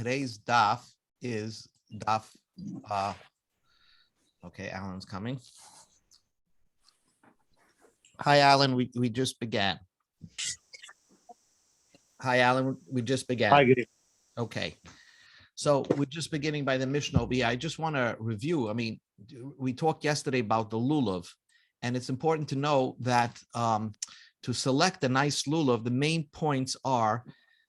today's daf is daf. Okay, Alan's coming. Hi, Alan. We just began. Hi, Alan. We just began. Hi, good evening. Okay. So we're just beginning by the Mishnah. I just want to review. I mean, we talked yesterday about the lulav, and it's important to know that to select a nice lulav, the main points are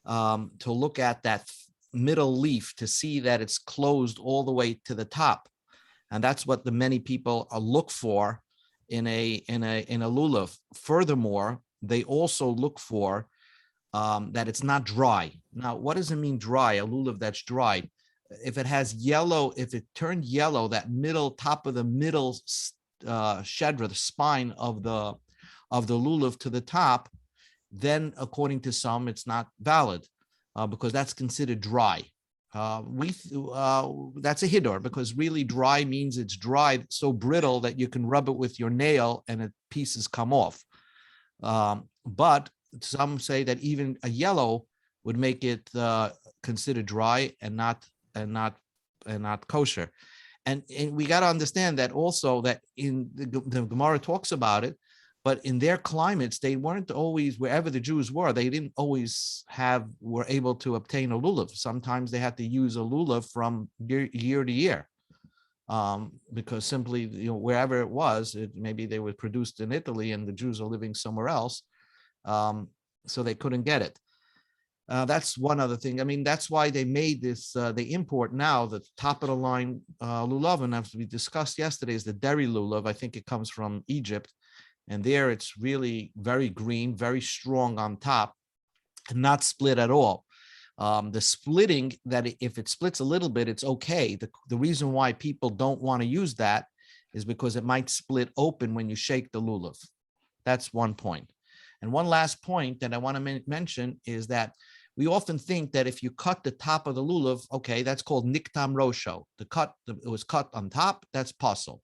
to look at that middle leaf to see that it's closed all the way to the top, and that's what the many people look for in a lulav. Furthermore, they also look for that it's not dry. Now, what does it mean dry? A lulav that's dry, if it has yellow, if it turned yellow, that middle top of the middle shedra, the spine of the lulav to the top, then according to some, it's not valid because that's considered dry. That's a hiddur, because really dry means it's dry, so brittle that you can rub it with your nail and the pieces come off. But some say that even a yellow would make it considered dry and not kosher. And we got to understand that also, that in the Gemara talks about it, but in their climates, they weren't always, wherever the Jews were, they didn't always were able to obtain a lulav. Sometimes they had to use a lulav from year to year. Because simply, wherever it was, maybe they were produced in Italy and the Jews are living somewhere else. So they couldn't get it. That's one other thing. I mean, that's why they made this, they import now the top of the line lulav, and as we discussed yesterday, is the dairy lulav. I think it comes from Egypt, and there it's really very green, very strong on top, and not split at all. The splitting, that if it splits a little bit, it's okay. The reason why people don't want to use that is because it might split open when you shake the lulav. That's one point. And one last point that I want to mention is that we often think that if you cut the top of the lulav, okay, that's called niktam rosho. It was cut on top, that's possible.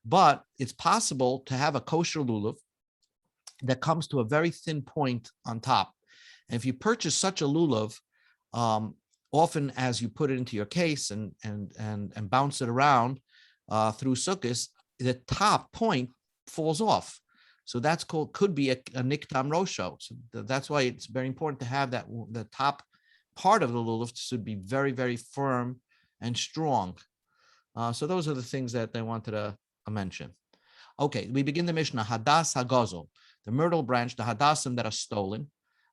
But it's possible to have a kosher lulav that comes to a very thin point on top. And if you purchase such a lulav, often as you put it into your case and bounce it around through sukkahs, the top point falls off. So that's could be a niktam rosho. So that's why it's very important to have that the top part of the lulav should be very, very firm and strong. So those are the things that I wanted to mention. Okay, we begin the Mishnah. Hadas hagazel, the myrtle branch, the hadasim that are stolen,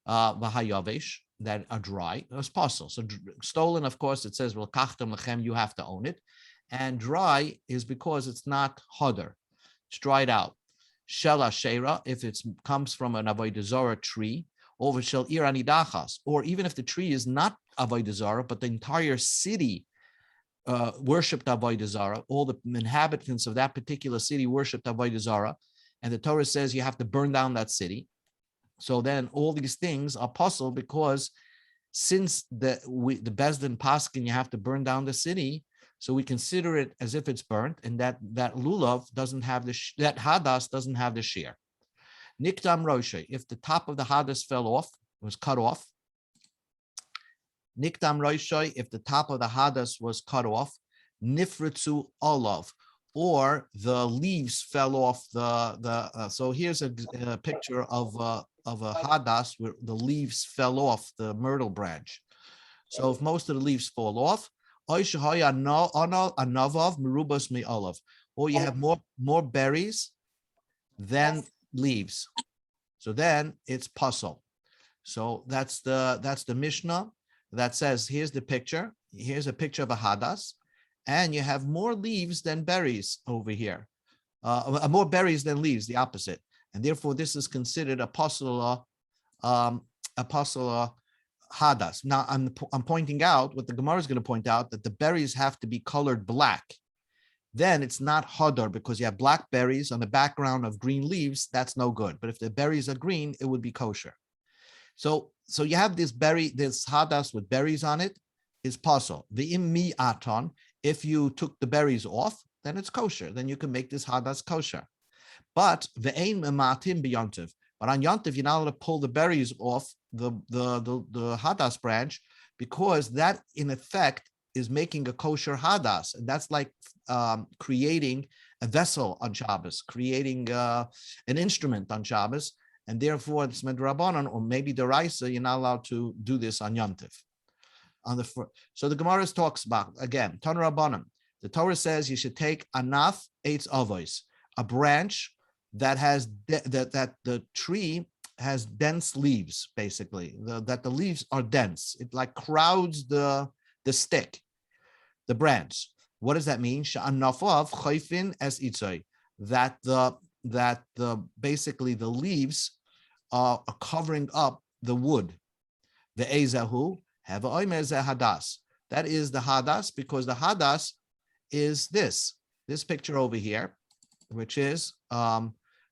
v'hayavesh, that are dry, as possible. So stolen, of course, it says, well, kachtem lechem, you have to own it. And dry is because it's not hodar, it's dried out. Shel Ashera, if it comes from an avodah zarah tree, over shel ir anidachas, or even if the tree is not avodah zarah, but the entire city worshipped avodah zarah, all the inhabitants of that particular city worshipped avodah zarah, and the Torah says you have to burn down that city. So then all these things are possible, because since the Bezdin Paskin, you have to burn down the city, so we consider it as if it's burnt, and that lulav doesn't have that hadas doesn't have the shear. Niktam roshe, if the top of the hadas fell off, was cut off. Niktam roshe, if the top of the hadas was cut off. Nifritzu olav, or the leaves fell off so here's a picture of a hadas where the leaves fell off the myrtle branch. So if most of the leaves fall off, or you have more berries than leaves, so then it's puzzle. So that's the Mishnah that says, here's the picture. Here's a picture of a hadas, and you have more leaves than berries over here, more berries than leaves, the opposite, and therefore this is considered a puzzle hadas. Now I'm pointing out what the Gemara is going to point out, that the berries have to be colored black. Then it's not hadar, because you have black berries on the background of green leaves. That's no good. But if the berries are green, it would be kosher. So you have this hadas with berries on it is possible. The immi aton, if you took the berries off, then it's kosher. Then you can make this hadas kosher. But the ein matim b'yontiv. But on Yontif, you're not allowed to pull the berries off the hadas branch, because that in effect is making a kosher hadas, and that's like creating a vessel on Shabbos, creating an instrument on Shabbos, and therefore it's medrabanan, or maybe deraisa, you're not allowed to do this on Yom Tov. So the Gemara talks about, again, Tan Rabbanan. The Torah says you should take anaf eitz avos, a branch that has that the tree has dense leaves, basically, that the leaves are dense. It like crowds the stick, the branch. What does that mean? Sha'anafav chayfin es itzay, that the basically the leaves are covering up the wood. The ezahu have a oimer hadas. That is the hadas, because the hadas is this picture over here, which is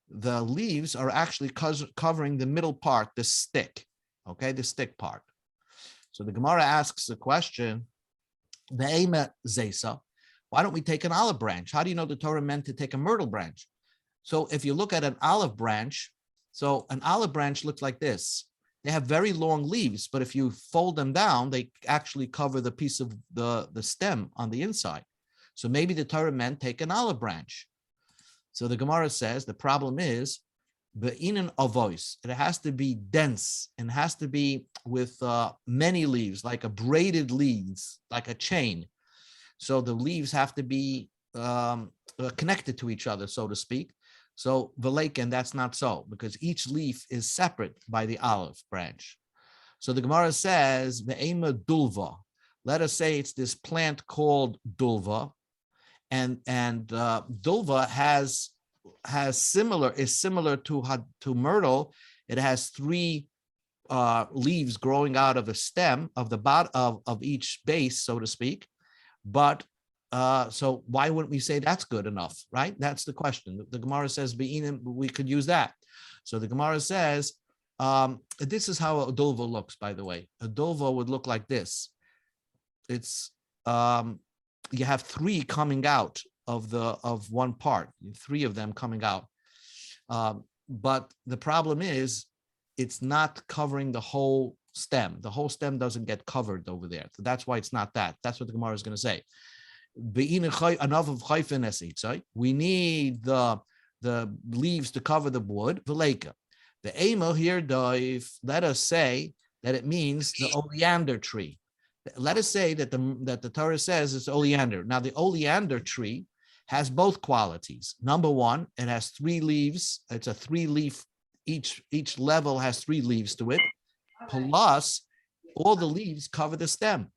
the leaves are actually covering the middle part, the stick, okay, the stick part. So the Gemara asks the question, why don't we take an olive branch? How do you know the Torah meant to take a myrtle branch? So if you look at an olive branch, so an olive branch looks like this. They have very long leaves, but if you fold them down, they actually cover the piece of the stem on the inside. So maybe the Torah meant take an olive branch. So the Gemara says the problem is be'inan avois. It has to be dense and has to be with many leaves, like a braided leaves, like a chain. So the leaves have to be connected to each other, so to speak. So v'leiken, that's not so, because each leaf is separate by the olive branch. So the Gemara says be'ema dulva. Let us say it's this plant called dulva. And dulva is similar to myrtle. It has three leaves growing out of the stem of the bottom of each base, so to speak. But so why wouldn't we say that's good enough, right? That's the question. The Gemara says we could use that. So the Gemara says this is how a dulva looks. By the way, a dulva would look like this. It's you have three coming out of one part, three of them coming out. But the problem is it's not covering the whole stem. The whole stem doesn't get covered over there. So that's why it's not that. That's what the Gemara is going to say. We need the leaves to cover the wood. The amo here, let us say that it means the oleander tree. Let us say that the Torah says it's oleander. Now, the oleander tree has both qualities. Number one, it has three leaves. It's a three-leaf. Each level has three leaves to it. Plus, all the leaves cover the stem.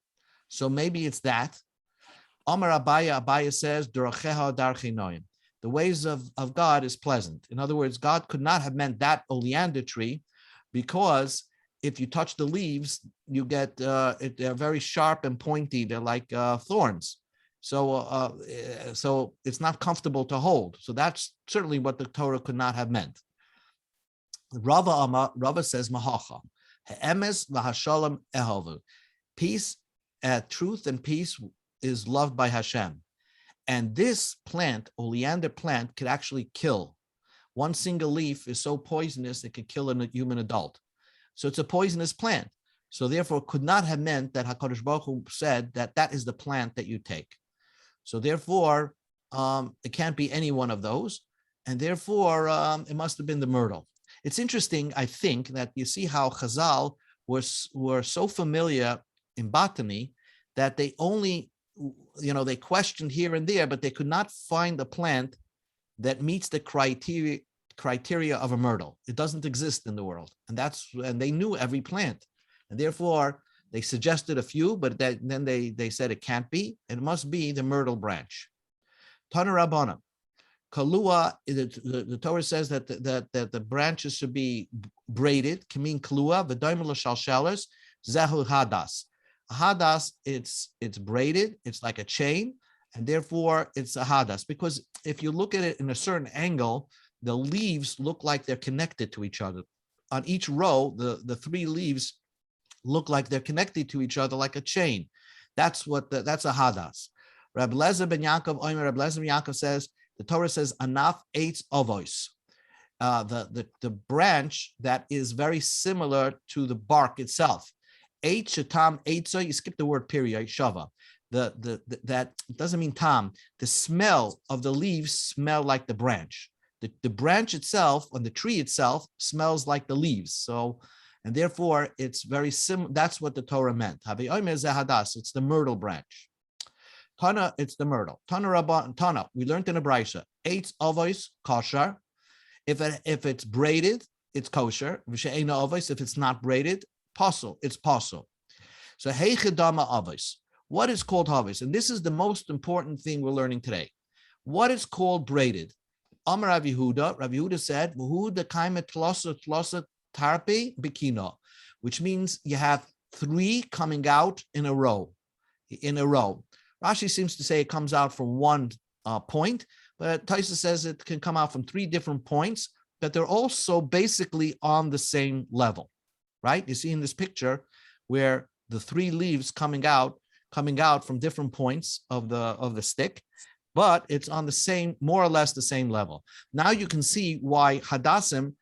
So maybe it's that. Amar Abaya says, Daracheha darchei noim. The ways of God is pleasant. In other words, God could not have meant that oleander tree, because if you touch the leaves, you get they're very sharp and pointy. They're like thorns. So it's not comfortable to hold. So that's certainly what the Torah could not have meant. Rava says Mahacha. Emes v'hashalom ehovu. Peace, truth and peace is loved by Hashem. And this plant, oleander plant, could actually kill. One single leaf is so poisonous it could kill a human adult. So it's a poisonous plant. So therefore, could not have meant that HaKadosh Baruch Hu said that is the plant that you take. So therefore, it can't be any one of those. And therefore, it must have been the myrtle. It's interesting, I think, that you see how Chazal were so familiar in botany that they only, they questioned here and there, but they could not find a plant that meets the criteria of a myrtle. It doesn't exist in the world. And they knew every plant. And therefore, they suggested a few, but then they said it can't be. It must be the myrtle branch. Tana Rabbana. Kalua, the Torah says that the branches should be braided. Kamin kalua, v'daimel shalshalas, zehu hadas. Hadas, it's braided. It's like a chain, and therefore it's a hadas. Because if you look at it in a certain angle, the leaves look like they're connected to each other. On each row, the three leaves look like they're connected to each other like a chain. That's a hadas. Reb Lezer ben Yaakov says, the Torah says, anaf eitz avos. the branch that is very similar to the bark itself. Shatam eitza, you skip the word period, shava. That doesn't mean tam. The smell of the leaves smell like the branch. The branch itself and the tree itself smells like the leaves. So, and therefore it's very similar. That's what the Torah meant. It's the myrtle branch. Tana, it's the myrtle. Tana Rabban, Tana, we learned in a Brisa, eitz avos kosher. If it's braided, it's kosher. V'she'ena avos, if it's not braided, pasul, it's pasul. So heichedama avos. What is called havis? And this is the most important thing we're learning today. What is called braided? Amar Rav Yehuda said, "V'huda kaimet tlosa tarpe bikino," which means you have three coming out in a row. Rashi seems to say it comes out from one point, but Taisa says it can come out from three different points, but they're also basically on the same level, right? You see in this picture where the three leaves coming out from different points of the stick, but it's on the same, more or less the same level. Now you can see why hadassim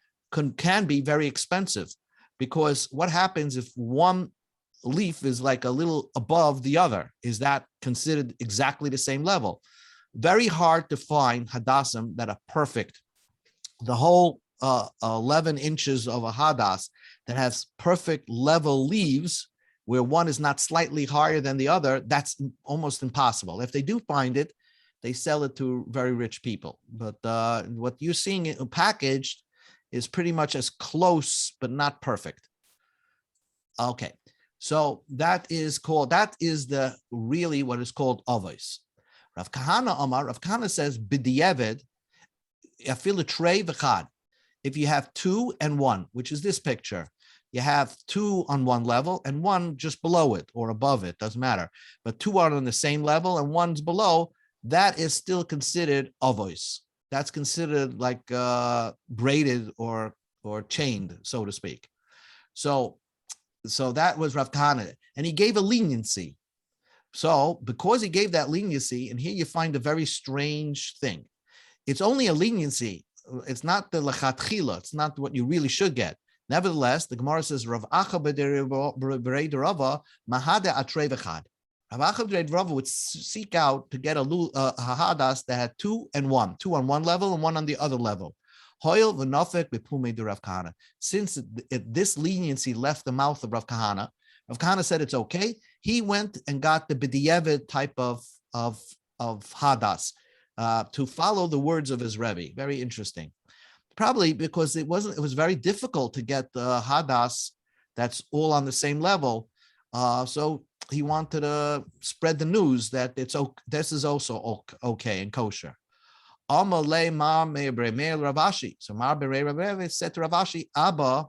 can be very expensive, because what happens if one leaf is like a little above the other? Is that considered exactly the same level? Very hard to find hadassim that are perfect. The whole 11 inches of a hadas that has perfect level leaves, where one is not slightly higher than the other, that's almost impossible. If they do find it, they sell it to very rich people. But what you're seeing packaged is pretty much as close, but not perfect. Okay, so that is the really what is called avos. Rav Kahana says, b'diavad, afil trei v'chad. If you have 2 and 1, which is this picture, you have 2 on one level and 1 just below it or above it, doesn't matter. But 2 are on the same level and 1's below, that is still considered avos. That's considered like braided or chained, so to speak. So that was Rav Kahana, and he gave a leniency. So because he gave that leniency, and here you find a very strange thing. It's only a leniency. It's not the lechatchila. It's not what you really should get. Nevertheless, the Gemara says, Rav Acha b'rei Rava mahade atrei v'chad. Rav Acha b'rei Rava would seek out to get a hadas that had 2 and 1, 2 on one level and 1 on the other level. Hoil v'nofek b'pumei de Rav Kahana. Since this leniency left the mouth of Rav Kahana said it's okay. He went and got the b'diavad type of hadas to follow the words of his Rebbe. Very interesting. Probably because it was very difficult to get the hadas that's all on the same level. So he wanted to spread the news that this is also okay and kosher. Amalei ma me'brei Ravashi. So ma berei Ravashi said to Ravashi, Abba,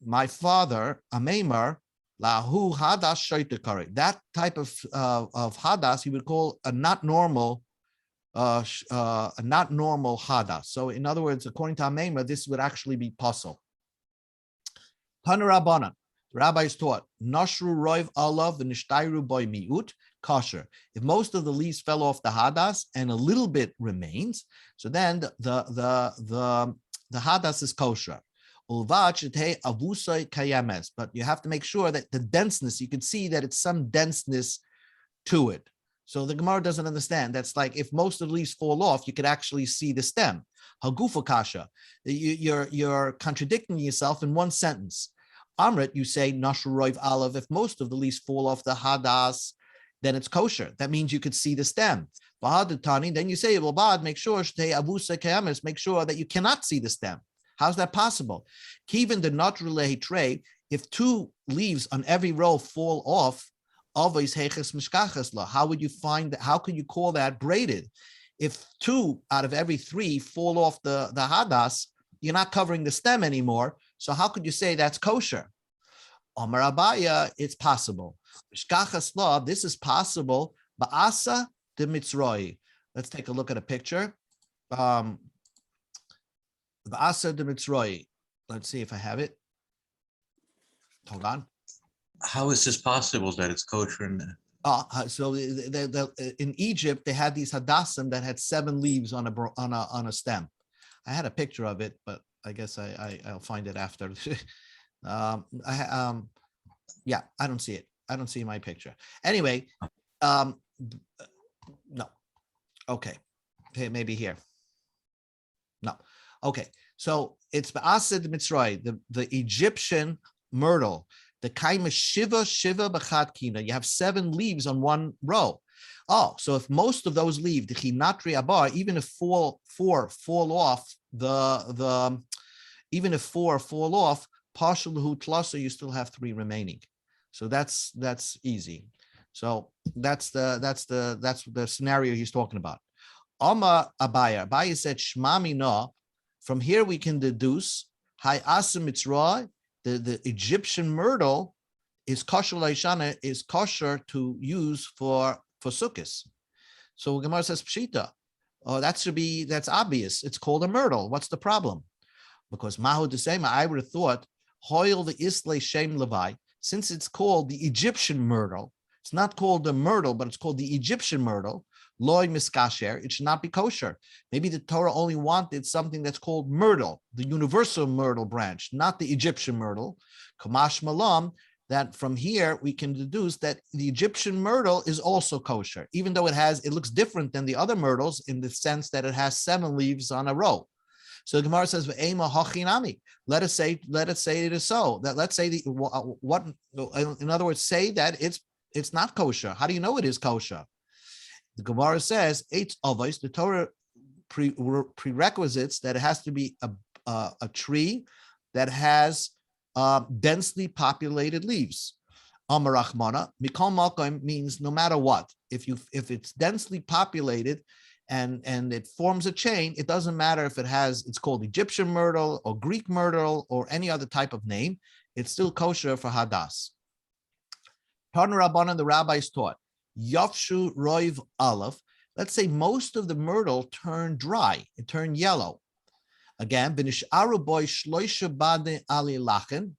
my father, Ameimar, lahu hadas shaitakari. That type of hadas he would call a not normal hadas. So in other words, according to Ameimar, this would actually be possible. Tanarabana, the rabbis taught, Nashru roiv alav v'nishtairu boy miut kosher. If most of the leaves fell off the hadas and a little bit remains, so then the hadas is kosher. But you have to make sure that the denseness, you can see that it's some denseness to it. So the Gemara doesn't understand. That's like if most of the leaves fall off, you could actually see the stem. Hagufa kasha. You're contradicting yourself in one sentence. Amrit, you say nashru roiv alav. If most of the leaves fall off the hadas, then it's kosher. That means you could see the stem. Then you say, well, bad, make sure make sure that you cannot see the stem. How's that possible? Even the not relay tray, if 2 leaves on every row fall off, how would you find that? How could you call that braided? If 2 out of every 3 fall off the hadas, you're not covering the stem anymore. So how could you say that's kosher? Omar Abaya, it's possible. This is possible. Ba'asa de mitzroi. Let's take a look at a picture. Ba'asa de mitzroi. Let's see if I have it. Hold on. How is this possible that it's kosher? So in Egypt, they had these hadassim that had 7 leaves on a stem. I had a picture of it, but I guess I'll find it after. Yeah, I don't see it. I don't see my picture. Anyway, no. Okay, maybe here. No. Okay, so it's Ba'asid Mitzray, the Egyptian myrtle, the Kaima Shiva B'chad Kina. You have 7 leaves on one row. Oh, so if most of those leave the Chinatri Abar, even if four fall off, even if 4 fall off, partial tlasa, you still have 3 remaining. So that's easy. So that's the scenario he's talking about. Amma Abaya said Shmami no. From here we can deduce Hai Asim Mitzrah, the Egyptian myrtle is kosher laishana, is kosher to use for sukkahs. So Gemara says Pshita. Oh, that's obvious. It's called a myrtle. What's the problem? Because Mahu Desema, I would have thought Hoil the Isle Shem Levi, since it's called the Egyptian myrtle. It's not called the myrtle, but it's called the Egyptian myrtle. Loy miskasher, it should not be kosher. Maybe the Torah only wanted something that's called myrtle, the universal myrtle branch, not the Egyptian myrtle. Kamash malam, that from here we can deduce that the Egyptian myrtle is also kosher, even though it looks different than the other myrtles in the sense that it has 7 leaves on a row. So the Gemara says, let us say it is so. That let's say in other words, say that it's not kosher. How do you know it is kosher? The Gemara says, "Eitz avos." The Torah prerequisites that it has to be a tree that has densely populated leaves. Amarachmana mikol malkom means no matter what. If it's densely populated and it forms a chain, it doesn't matter if it's called Egyptian myrtle or Greek myrtle or any other type of name. It's still kosher for hadas. Tarna Rabbanan, the rabbis taught. Yafshu Roiv Aleph. Let's say most of the myrtle turned dry, it turned yellow. Again, B'nisharu boy shloisha bade ali lachen,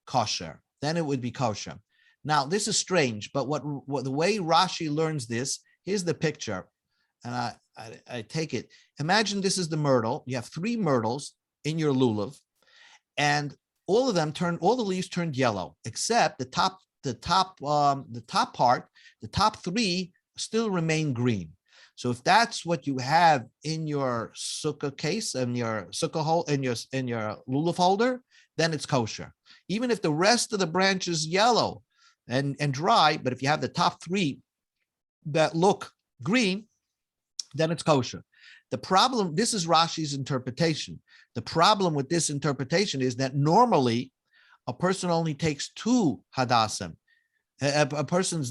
kosher. Then it would be kosher. Now this is strange, but what the way Rashi learns this, here's the picture, and I take it. Imagine this is the myrtle. You have 3 myrtles in your lulav, and all the leaves turned yellow, except the top part, the top 3 still remain green. So if that's what you have in your sukkah case and your sukkah hole in your lulav holder, then it's kosher. Even if the rest of the branch is yellow and dry, but if you have the top 3 that look green, then it's kosher. The problem, this is Rashi's interpretation. The problem with this interpretation is that normally a person only takes 2 hadasim. A person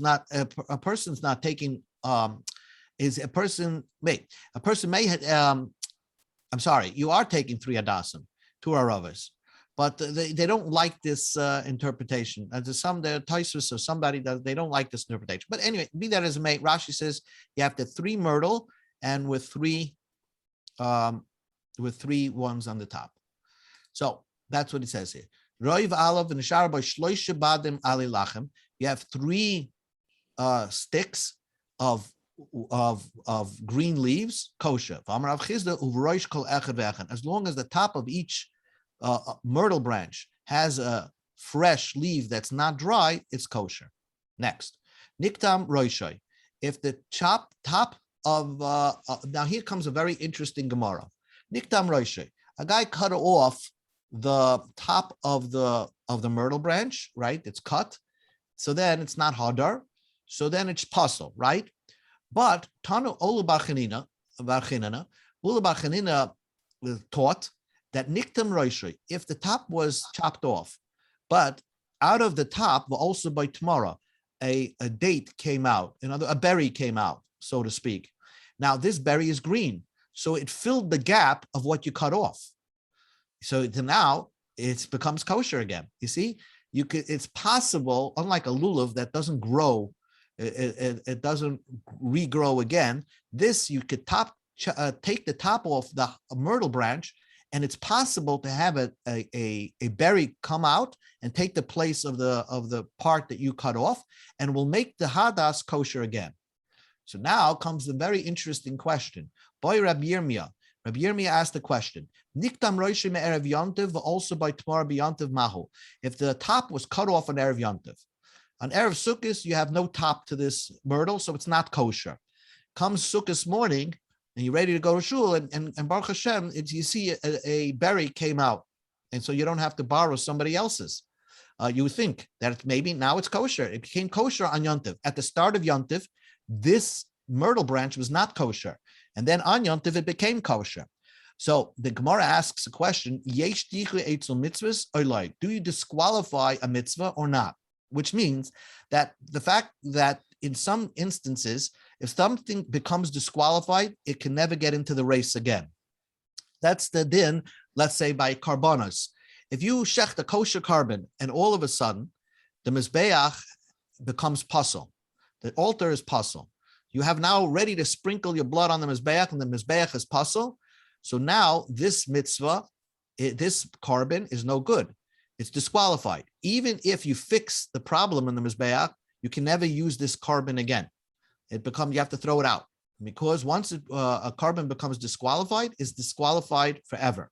may I'm sorry, you are taking 3 hadasim, 2 aravas, but they don't like this interpretation. And there's some Taisus or somebody that they don't like this interpretation. But anyway, be that as it may, Rashi says you have the 3 myrtle and with 3 ones on the top. So that's what it says here. Roiv alav and nishar by shloisha badim ali lachem. You have 3 sticks of green leaves, kosher. As long as the top of each myrtle branch has a fresh leaf that's not dry, it's kosher. Next, niktam roishoy. If the top of now here comes a very interesting Gemara. Niktam roishoy. A guy cut off the top of the myrtle branch, right? It's cut. So then it's not hadar. So then it's pasul, right? But Tanu Olu Barchanina taught that Niktam Roishri, if the top was chopped off, but out of the top, also by tomorrow, a date came out, a berry came out, so to speak. Now this berry is green, so it filled the gap of what you cut off. So now it becomes kosher again. You see, it's possible, unlike a lulav that doesn't grow. It doesn't regrow again. This you could take the top off the myrtle branch, and it's possible to have a berry come out and take the place of the part that you cut off, and will make the hadas kosher again. So now comes the very interesting question. Boy Rabbi Yirmiyah, Rabbi Yirmiyah asked the question, Niktam Roshi me'erev Yontiv, also by Tmar b'Yontiv Mahu. If the top was cut off on Erev Yontiv, on Erev Sukkot, you have no top to this myrtle, so it's not kosher. Comes Sukkot morning, and you're ready to go to shul, and Baruch Hashem, you see a berry came out, and so you don't have to borrow somebody else's. You think that maybe now it's kosher. It became kosher on Yontiv. At the start of Yontiv, this myrtle branch was not kosher, and then on Yontiv it became kosher. So the Gemara asks a question: Yesh dichu eitzel mitzvahs or like? Do you disqualify a mitzvah or not? Which means that the fact that in some instances, if something becomes disqualified, it can never get into the race again. That's the din, let's say by karbanos. If you shecht a kosher carbon and all of a sudden the mizbeach becomes puzzle, the altar is puzzle. You have now ready to sprinkle your blood on the mizbeach, and the mizbeach is puzzle. So now this mitzvah, this carbon is no good. It's disqualified. Even if you fix the problem in the mizbeach, you can never use this carbon again. You have to throw it out, because once a carbon becomes disqualified, it's disqualified forever.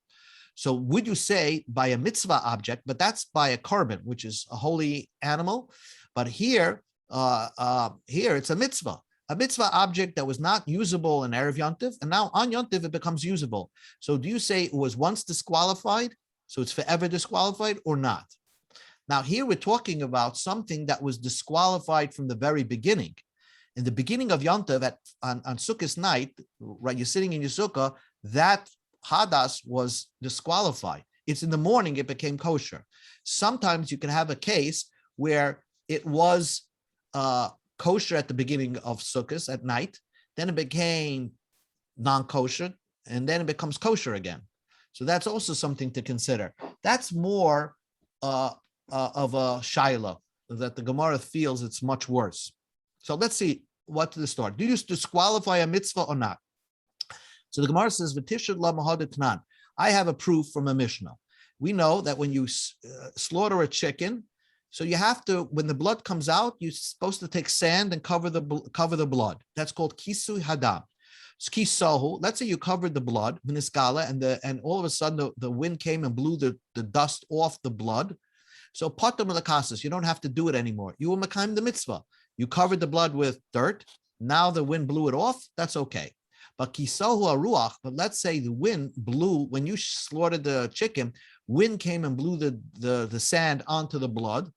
So would you say by a mitzvah object, but that's by a carbon, which is a holy animal. But here it's a mitzvah object that was not usable in Erev Yontiv, and now on Yontiv it becomes usable. So do you say it was once disqualified, so it's forever disqualified, or not? Now here we're talking about something that was disqualified from the very beginning. In the beginning of Yontiv, on Sukkot night, right, you're sitting in your sukkah, that hadas was disqualified. It's in the morning it became kosher. Sometimes you can have a case where it was kosher at the beginning of Sukkot at night, then it became non-kosher, and then it becomes kosher again. So that's also something to consider. That's more of a shaila that the Gemara feels it's much worse. So let's see what to the start. Do you disqualify a mitzvah or not? So the Gemara says, "V'tishad la mahadetnan." I have a proof from a Mishnah. We know that when you slaughter a chicken, so you have to, when the blood comes out, you're supposed to take sand and cover the blood. That's called kisu hadam. Kisahu. Let's say you covered the blood, v'niskala, and all of a sudden the wind came and blew the dust off the blood. So patam l'kasas, you don't have to do it anymore. You will makayim the mitzvah. You covered the blood with dirt. Now the wind blew it off. That's okay. But kisahu aruach. But let's say the wind blew when you slaughtered the chicken. Wind came and blew the sand onto the blood.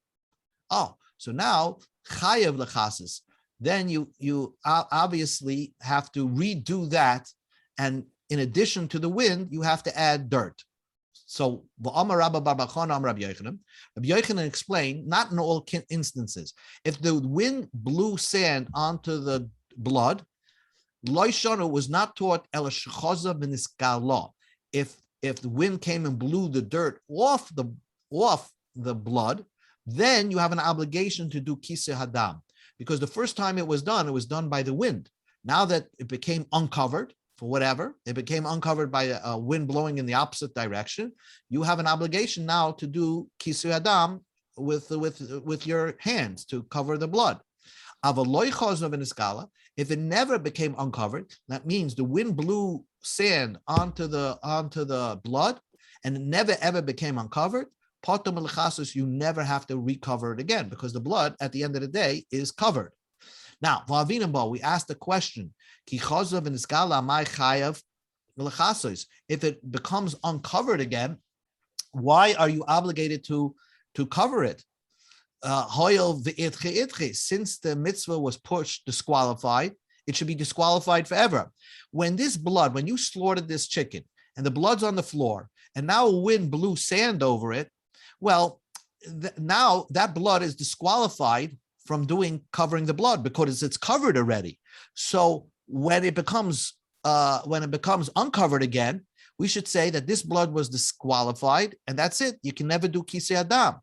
Oh, so now chayav l'chasas. Then you obviously have to redo that, and in addition to the wind, you have to add dirt. So Rabbi Yochanan explained, not in all instances. If the wind blew sand onto the blood, Loishanu was not taught el shechoza b'niskala. If the wind came and blew the dirt off the blood, then you have an obligation to do kiseh hadam. Because the first time it was done by the wind. Now that it became uncovered, for whatever, it became uncovered by a wind blowing in the opposite direction, you have an obligation now to do kisu adam with your hands to cover the blood. If it never became uncovered, that means the wind blew sand onto the blood and it never ever became uncovered. You never have to recover it again, because the blood at the end of the day is covered. Now, we asked the question, if it becomes uncovered again, why are you obligated to cover it? Since the mitzvah was disqualified, it should be disqualified forever. When you slaughtered this chicken and the blood's on the floor, and now a wind blew sand over it, well, now that blood is disqualified from covering the blood because it's covered already. So when it becomes uncovered again, we should say that this blood was disqualified, and that's it. You can never do kisei adam.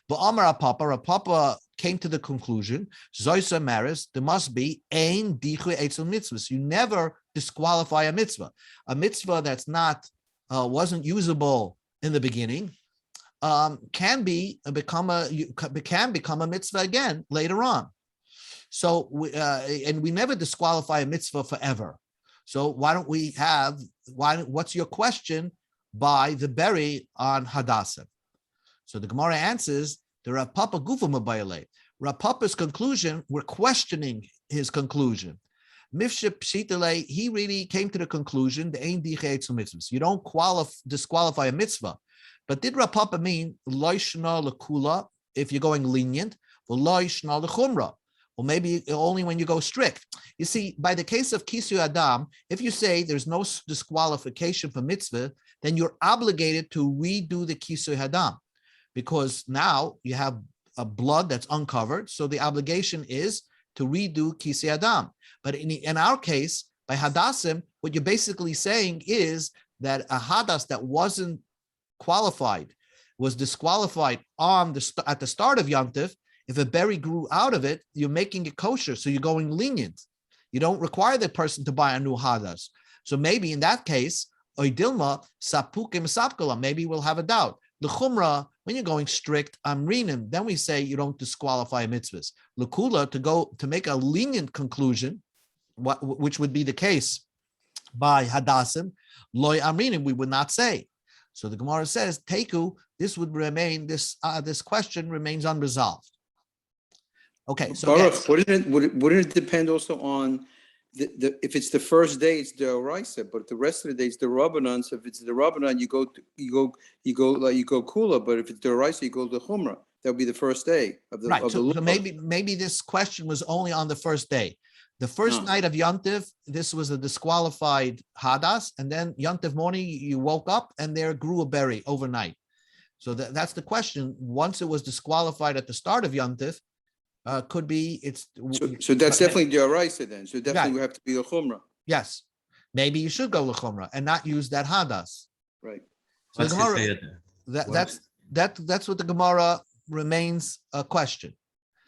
But Amar Papa came to the conclusion, Zoysa Maris, there must be ein dichu etzel mitzvahs. You never disqualify a mitzvah. A mitzvah that's not wasn't usable in the beginning. Can become a mitzvah again later on. So we never disqualify a mitzvah forever. So what's your question by the berry on Hadassah? So the Gemara answers, the Rav Papa Gufa Mabayale. Rav Papa's conclusion, we're questioning his conclusion. Mifshep Pshitale, he really came to the conclusion, the Ein Diche Eitzel Mitzvahs. You don't disqualify a mitzvah. But did Rav Papa mean Loishna Lekula, if you're going lenient, or Loishna Lechumra? Or maybe only when you go strict. You see, by the case of Kisu Adam, if you say there's no disqualification for mitzvah, then you're obligated to redo the Kisu Adam, because now you have a blood that's uncovered. So the obligation is to redo Kisu Adam. But in our case, by Hadassim, what you're basically saying is that a Hadas that wasn't qualified, was disqualified at the start of Yom Tov. If a berry grew out of it, you're making it kosher, so you're going lenient. You don't require the person to buy a new hadas. So maybe in that case, oidilma sapukim sapkala, maybe we'll have a doubt. The chumra, when you're going strict, amrinim, then we say you don't disqualify mitzvahs. Lekula, to make a lenient conclusion, which would be the case by hadassim, loy amrinim, we would not say. So the Gemara says, teku, this would remain, this question remains unresolved. Okay, so Baruch, yes. wouldn't it depend also on if it's the first day, it's the Oraisa, but the rest of the day it's the Rabbanan. So if it's the Rabbanan, you go Kula, but if it's the Oraisa, you go to Chumrah. That would be the first day of the Right. of So the maybe this question was only on the first day. The first night of Yom Tov, this was a disqualified hadas, and then Yom Tov morning you woke up and there grew a berry overnight. So that's the question. Once it was disqualified at the start of Yom Tov, could be it's. So that's definitely the Oraisa then. So definitely we have to be a Chumrah. Yes, maybe you should go l'chumrah and not use that hadas. Right. So the Gemara, that's what the Gemara remains a question.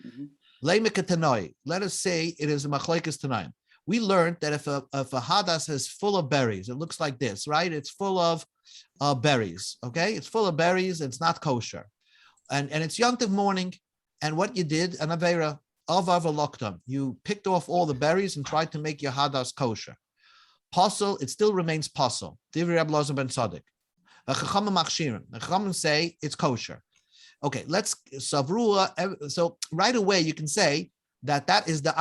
Mm-hmm. Let us say it is a machlekes tanaim. We learned that if a hadas is full of berries, it looks like this, right? It's full of berries. Okay, it's full of berries. It's not kosher, and it's Yom Tov morning. And what you did, an avera of avaloktam, you picked off all the berries and tried to make your hadas kosher. Posel, it still remains posel. Divrei Reb Elazar ben Tzadok. The Chachamim say it's kosher. Okay, let's savrua. So right away you can say that is the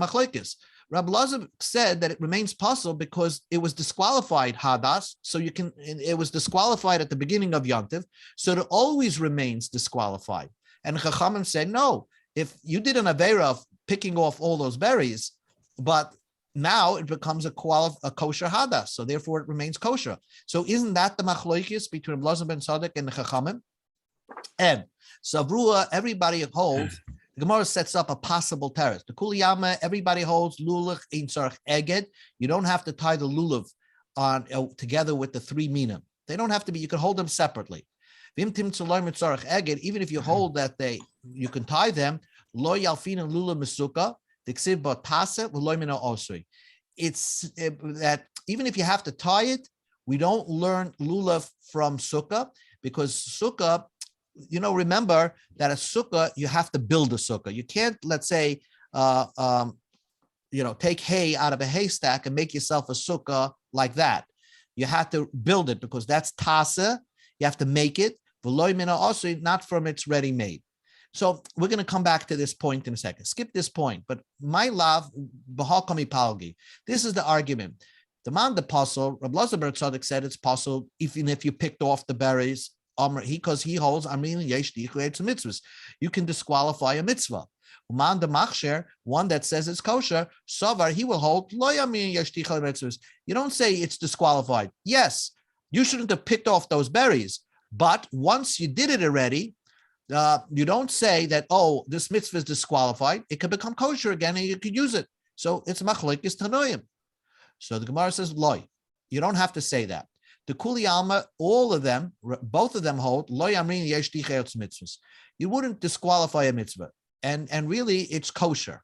machlekes. Reb Elazar said that it remains posel because it was disqualified hadas. So it was disqualified at the beginning of Yom Tov, so it always remains disqualified. And Chachamim said no. If you did an avera of picking off all those berries, but now it becomes a kosher hadas, so therefore it remains kosher. So isn't that the machlokes between Reb Elazar ben Tzadok and the Chachamim? And savrua, everybody holds. The Gemara sets up a possible terrace. The Kuliyama, everybody holds lulav ein tzarich eged. You don't have to tie the lulav on together with the three minim. They don't have to be. You can hold them separately. Even if you hold that you can tie them. Lo yalfin and lulav misukka. It's that even if you have to tie it, we don't learn lulav from sukkah, because sukkah, remember that a sukkah, you have to build a sukkah. You can't, let's say, take hay out of a haystack and make yourself a sukkah like that. You have to build it because that's tasa. You have to make it. Also, not from its ready-made. So we're going to come back to this point in a second. Skip this point, but my love, b'hakami palgi. This is the argument. The man the apostle, Reb Elazar ben Tzadok said it's possible even if you picked off the berries. Because he holds, mitzvahs. You can disqualify a mitzvah. Man the machsher, one that says it's kosher, savar, he will hold. You don't say it's disqualified. Yes, you shouldn't have picked off those berries, but once you did it already, you don't say that, this mitzvah is disqualified. It could become kosher again and you could use it. So it's machlekes tanoim. So the Gemara says, loy. You don't have to say that. The Kuli Alma, all of them, both of them hold, loy amrin yesh dichayot mitzvahs. You wouldn't disqualify a mitzvah. And really, it's kosher.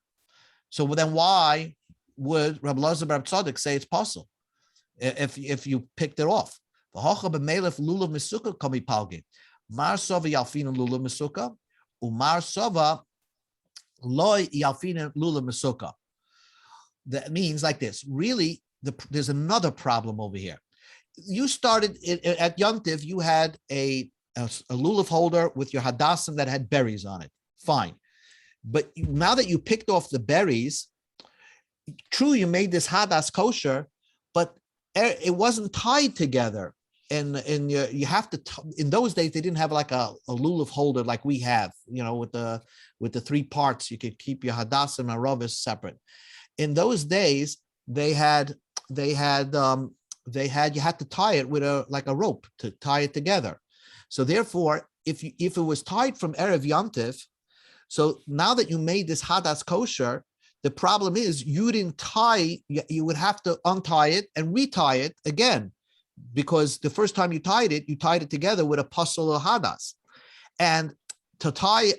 So then why would Reb Elazar ben Tzadok say it's possible if you picked it off? V'hocha b'melef lulav misukah kami palgin. Mar sova yalfina lulav misukah, umar sova loy yalfina lulav misukah. that means like this. Really, there's another problem over here. You started at Yontif, you had a lulav holder with your hadassim that had berries on it. Fine. But now that you picked off the berries, true, you made this hadas kosher, but it wasn't tied together. And you have to, in those days, they didn't have like a lulav holder like we have, with the three parts. You could keep your hadassim and aravis separate. In those days, you had to tie it with a rope to tie it together. So therefore, if it was tied from Erev Yantif, so now that you made this hadas kosher, the problem is you didn't tie, you would have to untie it and retie it again, because the first time you tied it together with a pasul or hadas. And to tie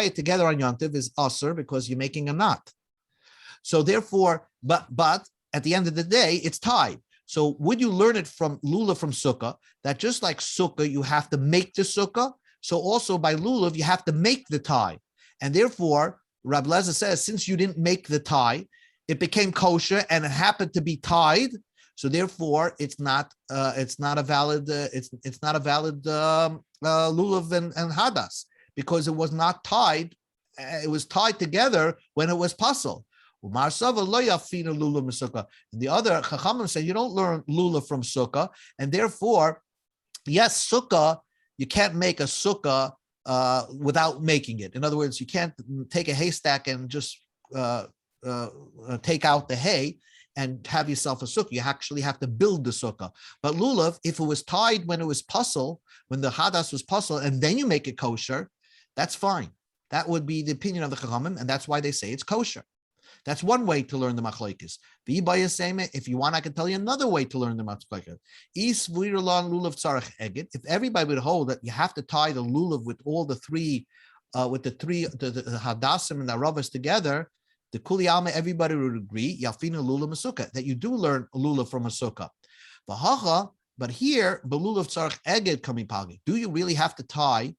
it together on Yantiv is asur because you're making a knot. So therefore, but at the end of the day, it's tied. So would you learn it from lulav from sukkah, that just like sukkah, you have to make the sukkah. So also by lulav, you have to make the tie. And therefore, Rab Lezer says, since you didn't make the tie, it became kosher and it happened to be tied. So therefore, it's not a valid lulav and hadas, because it was not tied. It was tied together when it was pasul. And the other chachamim say you don't learn lulav from sukkah, and therefore, yes, sukkah, you can't make a sukkah without making it. In other words, you can't take a haystack and just take out the hay and have yourself a sukkah. You actually have to build the sukkah. But lulav, if it was tied when it was pasul, when the hadas was pasul, and then you make it kosher, that's fine. That would be the opinion of the chachamim, and that's why they say it's kosher. That's one way to learn the machlokes. If you want, I can tell you another way to learn the machlokes. If everybody would hold that you have to tie the lulav with all the three, the hadassim and the aravas together, the kuli alma, everybody would agree, yafina lulav masukah, that you do learn lulav from a sukkah. But here, belulav tzarech eged coming pagi. Do you really have to tie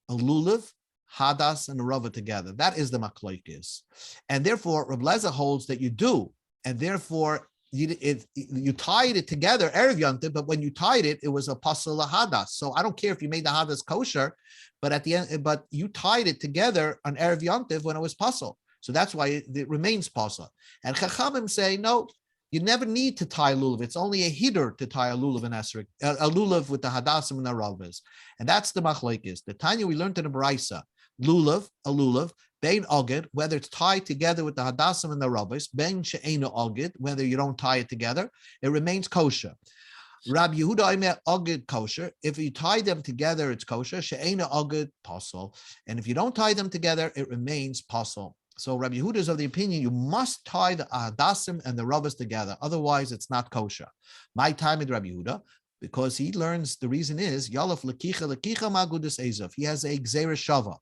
a lulav, hadas, and a rava together? That is the machlokes. And therefore, Reb Lezer holds that you do. And therefore, you tied it together, Erev Yontif, but when you tied it, it was a pasul hadas. So I don't care if you made the hadas kosher, but at the end, but you tied it together on Erev Yontif when it was pasul. So that's why it remains pasul. And Chachamim say, no, you never need to tie lulav. It's only a hider to tie a lulav and esrik, a lulav with the hadassim and the ravas. And that's the machlokes. The Tanya we learned in the Baraisa, lulav, a lulav, bein oged, whether it's tied together with the hadassim and the ravas, bein she'ena oged, whether you don't tie it together, it remains kosher. Rabbi Yehuda Omer oged kosher. If you tie them together, it's kosher. She'ena oged pasul. And if you don't tie them together, it remains pasul. So Rabbi Yehuda is of the opinion you must tie the hadassim and the ravas together, otherwise it's not kosher. My time with Rabbi Yehuda, because he learns, the reason is Yalaf lekicha magudis ezav. He has a gzeira shava.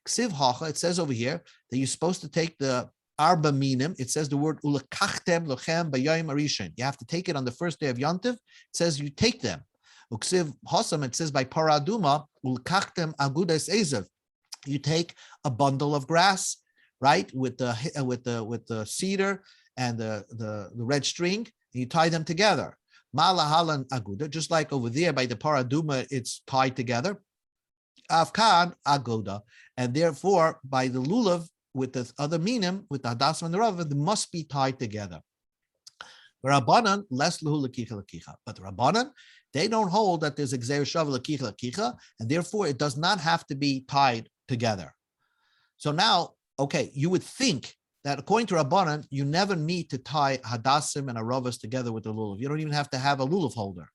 Ksiv hacha. It says over here that you're supposed to take the arba minim. It says the word ulekachtem lochem bayayim arishin. You have to take it on the first day of Yontiv. It says you take them. Uksiv hasam. It says by paraduma ulekachtem agudas ezav. You take a bundle of grass, right, with the cedar and the red string, and you tie them together. Malahalan aguda, just like over there by the paraduma, it's tied together. Afkan agoda, and therefore by the lulav with the other minim, with the hadassim and the rav, they must be tied together. Rabbanan less luhu lakicha, but Rabbanan, they don't hold that there's a gzeir shav lakicha, and therefore it does not have to be tied together. So now, okay, you would think that according to Rabbanan, you never need to tie hadassim and aravas together with the lulav. You don't even have to have a lulav holder.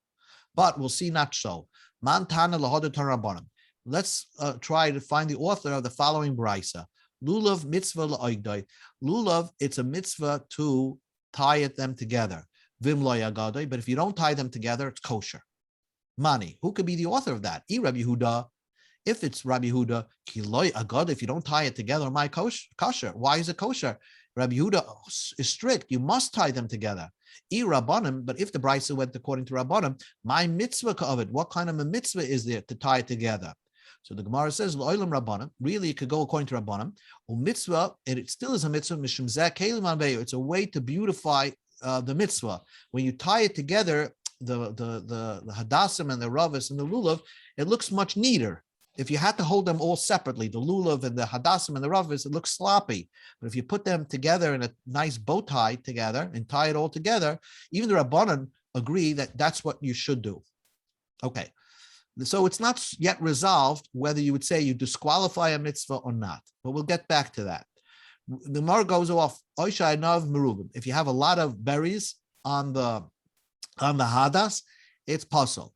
But we'll see not so. Mantana lahodet Rabbanan. Let's try to find the author of the following brisa. Lulav mitzvah la'oigdai. Lulav, it's a mitzvah to tie them together. Vim lo yagadai. But if you don't tie them together, it's kosher. Mani. Who could be the author of that? Rabbi Yehuda. If it's Rabbi Yehuda, kiloi agad, if you don't tie it together, my kosher. Why is it kosher? Rabbi Yehuda is strict. You must tie them together. Rabbanim, but if the brisa went according to Rabbanim, my mitzvah of it, what kind of a mitzvah is there to tie it together? So the Gemara says, "Lo'ilam Rabbanim." Really, it could go according to Rabbanim. Mitzvah, and it still is a mitzvah. Mishum zeh kelim anveyu. It's a way to beautify the mitzvah. When you tie it together, the hadassim and the ravas and the lulav, it looks much neater. If you had to hold them all separately, the lulav and the hadassim and the ravas, it looks sloppy. But if you put them together in a nice bow tie together and tie it all together, even the Rabbanan agree that that's what you should do. Okay. So it's not yet resolved whether you would say you disqualify a mitzvah or not, but we'll get back to that. The Gemara goes off, if you have a lot of berries on the hadas, it's puzzle.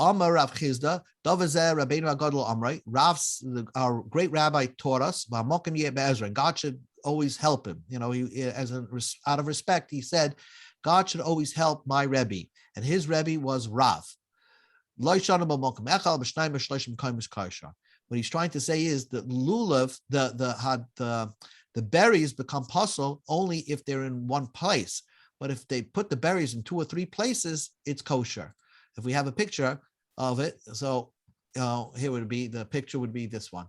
Amar Rav Chizda, Rabbeinu Agadol Amrei, our great rabbi taught us, God should always help him. You know, out of respect, he said, God should always help my Rebbe. And his Rebbe was Rav. What he's trying to say is that lulav, the berries become puzzle only if they're in one place. But if they put the berries in 2 or 3 places, it's kosher. If we have a picture of it, so here would be the picture would be this one.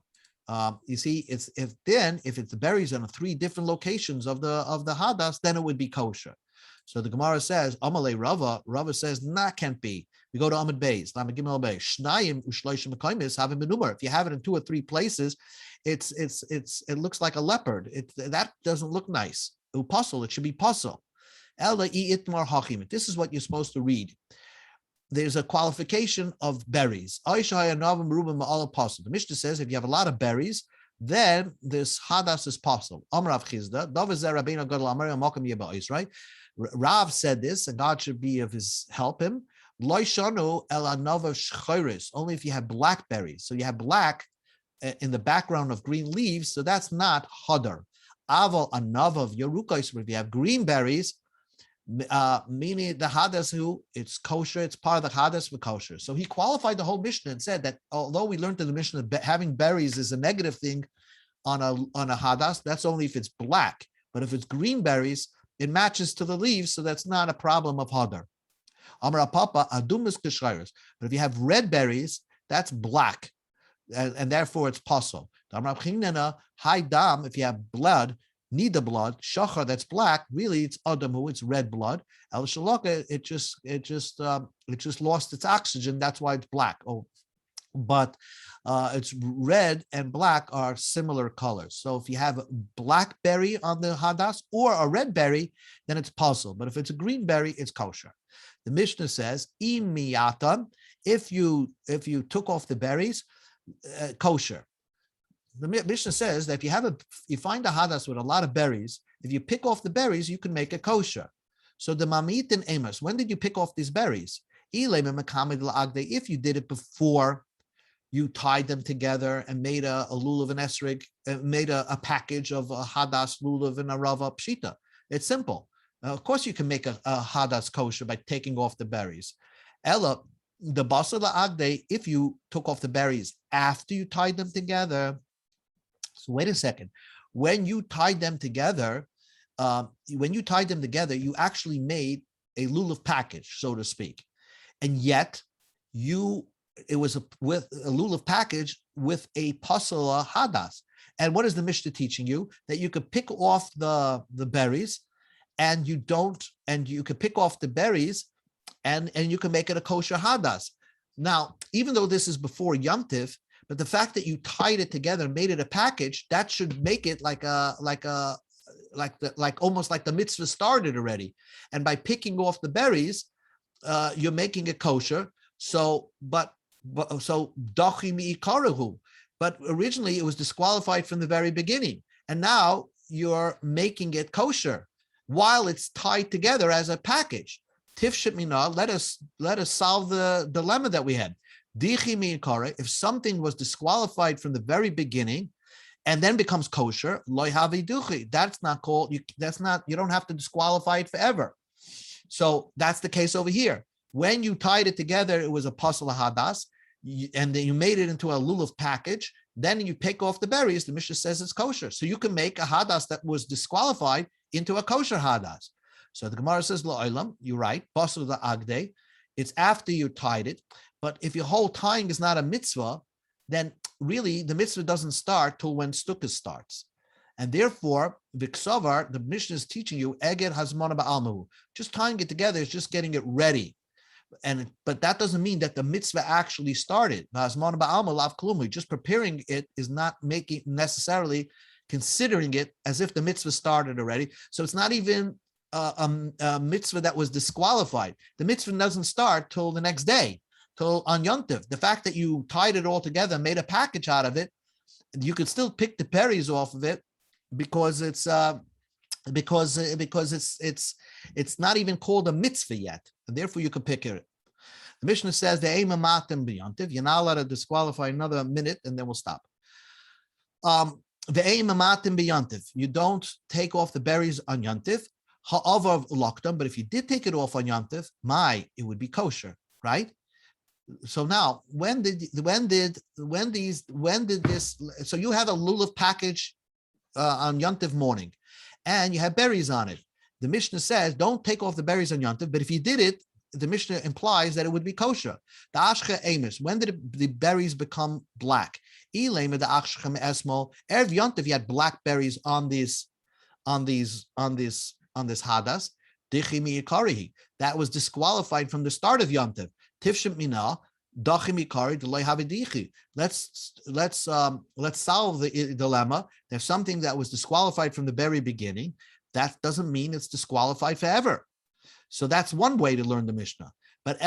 You see, if it's the berries in 3 different locations of the hadas, then it would be kosher. So the Gemara says, Amalei Rava. Rava says, nah, can't be. We go to Amud Beis, Lamed Gimel Beis. Shnayim u'shloishim mekaymis having benumar. If you have it in 2 or 3 places, it looks like a leopard. That doesn't look nice. U'pasul, it should be pasul. Ela i'itmar hachim. This is what you're supposed to read. There's a qualification of berries. The Mishnah says if you have a lot of berries, then this hadas is possible. Amrav Chizda, right? Rav said this, and God should be of his help him. Only if you have blackberries. So you have black in the background of green leaves, so that's not hadar. Aval anavav yerukos. If you have green berries, meaning the hadas it's kosher, it's part of the hadas for kosher. So he qualified the whole Mishnah and said that although we learned in the Mishnah that having berries is a negative thing on a hadas, that's only if it's black. But if it's green berries, it matches to the leaves, so that's not a problem of hadar. Amar Papa adumas keshayros. But if you have red berries, that's black, and therefore it's pasul. Amar Chinena high dam. If you have blood, need the blood shachar that's black. Really, it's adamu. It's red blood. El shalaka. It just lost its oxygen. That's why it's black. Oh, but it's red and black are similar colors. So if you have a black berry on the hadas or a red berry, then it's pasul. But if it's a green berry, it's kosher. The Mishnah says, imiyatan, if you took off the berries, kosher. The Mishnah says that if you find a hadas with a lot of berries, if you pick off the berries, you can make it kosher. So the mamit and amos, when did you pick off these berries? If you did it before you tied them together and made a lulav and esrig, made a package of a hadas, lulav, and a rava pshita. It's simple. Of course, you can make a hadas kosher by taking off the berries. Ella, the basar la'agde, if you took off the berries after you tied them together. So wait a second. When you tied them together, you actually made a lulav package, so to speak, and yet it was with a lulav package with a pasala hadas. And what is the Mishnah teaching you? That you could pick off the berries, and you could pick off the berries, and you can make it a kosher hadas. Now, even though this is before Yom Tiv, but the fact that you tied it together and made it a package, that should make it almost like the mitzvah started already. And by picking off the berries, you're making it kosher. So dachi mi'ikarahu. But originally it was disqualified from the very beginning, and now you're making it kosher while it's tied together as a package. Tifshit mina. Let us solve the dilemma that we had. Dichi mi'ikare. If something was disqualified from the very beginning and then becomes kosher, loy havi duchi. That's not called. You don't have to disqualify it forever. So that's the case over here. When you tied it together, it was a pasal hadas, and then you made it into a lulav package. Then you pick off the berries. The Mishnah says it's kosher. So you can make a hadas that was disqualified into a kosher hadas. So the Gemara says, La'olam, you're right, pasal the agde. It's after you tied it. But if your whole tying is not a mitzvah, then really the mitzvah doesn't start till when Sukkot starts. And therefore, the Ksavar, the Mishnah is teaching you, Eged Hazmona Ba'almahu. Just tying it together is just getting it ready. But that doesn't mean that the mitzvah actually started. Just preparing it is not making necessarily considering it as if the mitzvah started already. So it's not even a mitzvah that was disqualified. The mitzvah doesn't start till the next day, till on Yom Tov. The fact that you tied it all together, made a package out of it, you could still pick the berries off of it because it's it's not even called a mitzvah yet, and therefore you can pick it. The Mishnah says the aim matim b'yantiv. You're not allowed to disqualify another minute, and then we'll stop. The aim matim b'yantiv. You don't take off the berries on yantiv. Ha'avav lokdam. But if you did take it off on yantiv, it would be kosher, right? So now, when did this? So you have a lulav package on Yontiv morning, and you have berries on it. The Mishnah says, don't take off the berries on Yontiv, but if you did it, the Mishnah implies that it would be kosher. The ashcha amos, when did the berries become black? Elema the ashcha esmol. Erev Yontiv, you had black berries on this hadas. Dichimi ikarihi. That was disqualified from the start of Yontiv. Tifshim mina. Let's solve the dilemma. There's something that was disqualified from the very beginning. That doesn't mean it's disqualified forever. So that's one way to learn the Mishnah. But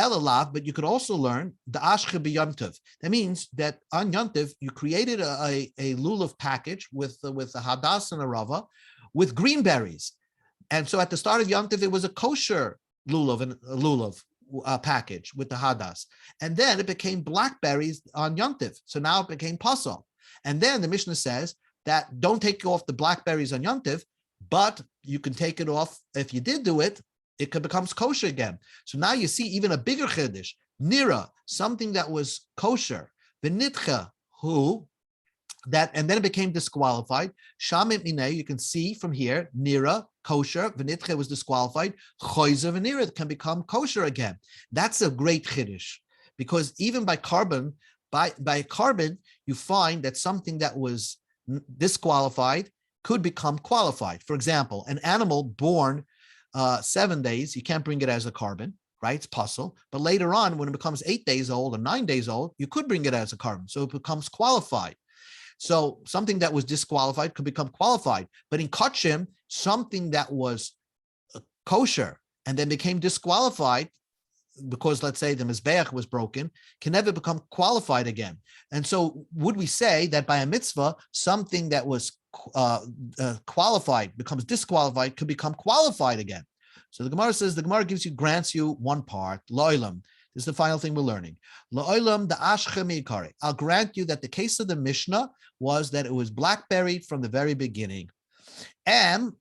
you could also learn the ashche b'yontiv. That means that on Yontiv you created a lulav package with a hadas and a rava with green berries, and so at the start of Yontiv it was a kosher lulav package with the hadas, and then it became blackberries on Yontiv. So now it became pasal. And then the Mishnah says that don't take off the blackberries on Yontiv, but you can take it off. If you did do it, it becomes kosher again. So now you see even a bigger chiddush, nira, something that was kosher, v'nitcha, and then it became disqualified. Shamim minei, you can see from here, nira, kosher, v'nitche was disqualified, choizer v'nira can become kosher again. That's a great chiddush, because even by carbon, you find that something that was disqualified could become qualified. For example, an animal born 7 days, you can't bring it as a carbon, right? It's puzzle. But later on, when it becomes 8 days old or 9 days old, you could bring it as a carbon. So it becomes qualified. So something that was disqualified could become qualified. But in kachim, something that was kosher and then became disqualified because, let's say, the mizbeach was broken, can never become qualified again. And so would we say that by a mitzvah, something that was qualified becomes disqualified, could become qualified again? So the Gemara says, the Gemara grants you one part, lo'ilam. This is the final thing we're learning. Lo'ilam the ashche meikari. I'll grant you that the case of the Mishnah was that it was blackberried from the very beginning. And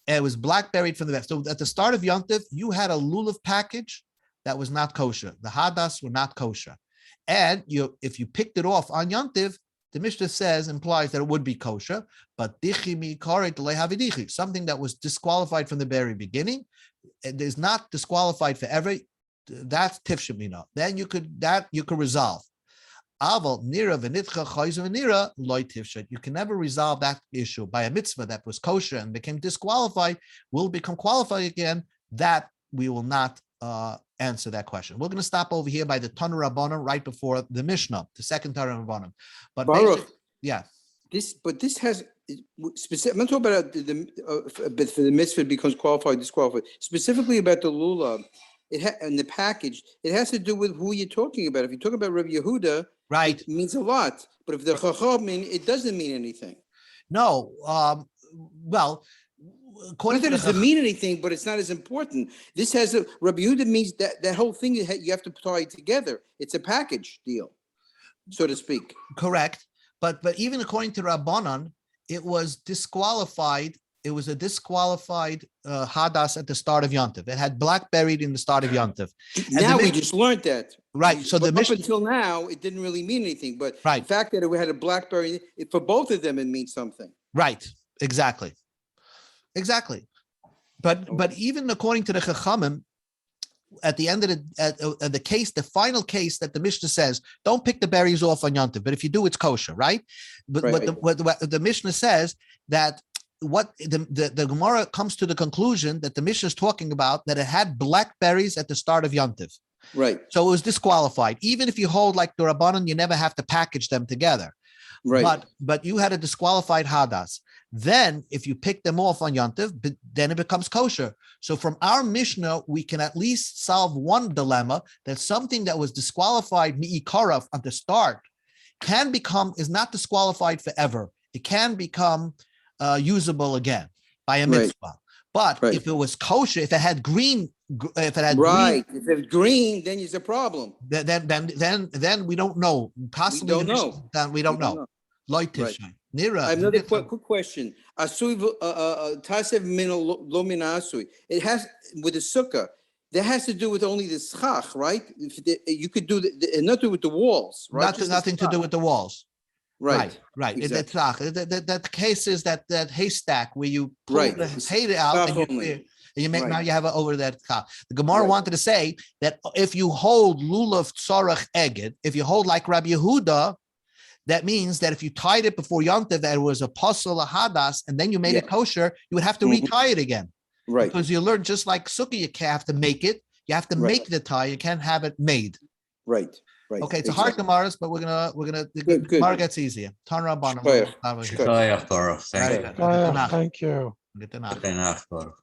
it was blackberried from the so at the start of Yontiv, you had a lulav package that was not kosher. The hadas were not kosher. And if you picked it off on Yontiv, the Mishnah implies that it would be kosher, but something that was disqualified from the very beginning, it is not disqualified forever. That's tifshamina. Then you could resolve. Aval nira v'nitcha chayzer v'nira loy tifshat. You can never resolve that issue by a mitzvah that was kosher and became disqualified, will become qualified again. That we will not answer that question. We're going to stop over here by the Tanur Rabbanan right before the Mishnah, the second Tanur Rabbanan. But Baruch, yeah. this has specific. I'm not talking about but for the mitzvah it becomes qualified, disqualified. Specifically about the lulav, and the package, it has to do with who you're talking about. If you're talking about Rabbi Yehuda, right, it means a lot. But if the chacham mean, it doesn't mean anything. No, well, Not that it doesn't mean anything, but it's not as important. This has Rabbi Yehuda means that whole thing you have to tie it together. It's a package deal, so to speak. Correct, but even according to Rabbanan, it was disqualified. It was a disqualified hadas at the start of Yontiv. It had blackberried in the start of Yontiv. Now we just learned that. Right. So up until now, it didn't really mean anything. But right. The fact that we had a blackberry, for both of them, it means something. Right. Exactly. But even according to the Chachamim, at the end of the case, the final case that the Mishnah says, don't pick the berries off on Yom Tov, but if you do, it's kosher, right? But what the Mishnah says that what the Gemara comes to the conclusion that the Mishnah is talking about that it had blackberries at the start of Yom Tov. Right. So it was disqualified. Even if you hold like the Rabbanon, you never have to package them together. Right. But you had a disqualified hadas. Then if you pick them off on Yom Tov, then it becomes kosher. So from our Mishnah, we can at least solve one dilemma, that something that was disqualified mi'ikarav at the start is not disqualified forever. It can become usable again by a mitzvah. But if it was kosher, if it had green, if it's green, then it's a problem. Then we don't know. Possibly we don't know. Then we don't know. Right. Nira, I have another quick question. Tasev min lo min asui. It has with the sukkah. That has to do with only the schach, right? You could do nothing with the walls, right? Nothing to do with the walls. Right. Exactly. That case is that haystack where you pull the hay out and you make now you have it over that top. The Gemara wanted to say that if you hold lulav tzarach eged, if you hold like Rabbi Yehuda, that means that if you tied it before Yom Tov, that it was a pasul hadas, and then you made it kosher, you would have to retie it again. Right. Because you learn just like sukkah, you have to make it. You have to make the tie. You can't have it made. Right. Okay, it's a hard Gemaras, but we're gonna the Gemara gets easier. Thank you. Thank you. Good enough, Baruch.